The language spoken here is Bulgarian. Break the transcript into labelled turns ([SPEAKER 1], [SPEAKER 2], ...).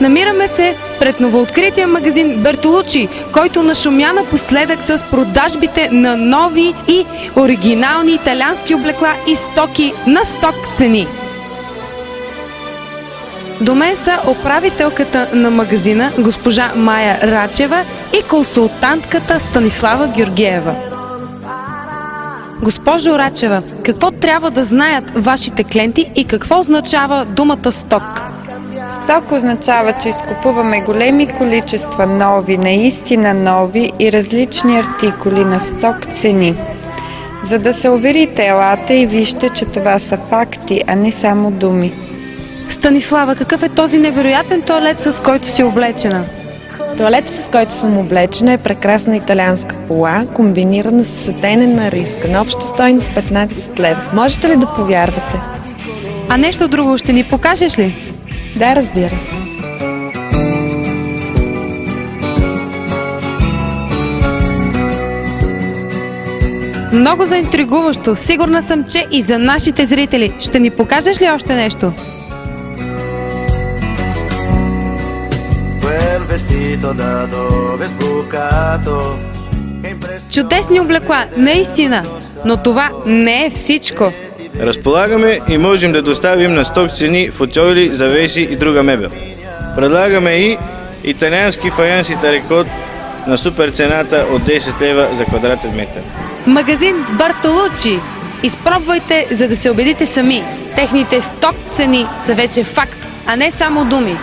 [SPEAKER 1] Намираме се пред новооткрития магазин Бертолучи, който нашумя напоследък с продажбите на нови и оригинални италиански облекла и стоки на сток цени. До мен са управителката на магазина госпожа Майя Рачева и консултантката Станислава Георгиева. Госпожо Рачева, какво трябва да знаят вашите клиенти и какво означава думата сток?
[SPEAKER 2] Сток означава, че изкупуваме големи количества нови, наистина нови и различни артикули на сток цени. За да се уверите, елате и вижте, че това са факти, а не само думи.
[SPEAKER 1] Станислава, какъв е този невероятен тоалет, с който си облечена?
[SPEAKER 3] Тоалетът, с който съм облечена, е прекрасна италианска пола, комбинирана с сатенена риска на обща стойност 15 лева. Можете ли да повярвате?
[SPEAKER 1] А нещо друго ще ни покажеш ли?
[SPEAKER 3] Да, разбира се.
[SPEAKER 1] Много заинтригуващо. Сигурна съм, че и за нашите зрители. Ще ни покажеш ли още нещо? Чудесни облекла, наистина, но това не е всичко.
[SPEAKER 4] Разполагаме и можем да доставим на сток цени футьойли, завеси и друга мебел. Предлагаме и италиански фаянси тарикот на супер цената от 10 лева за квадратен метър.
[SPEAKER 1] Магазин Бертолучи. Изпробвайте, за да се убедите сами. Техните сток цени са вече факт, а не само думи.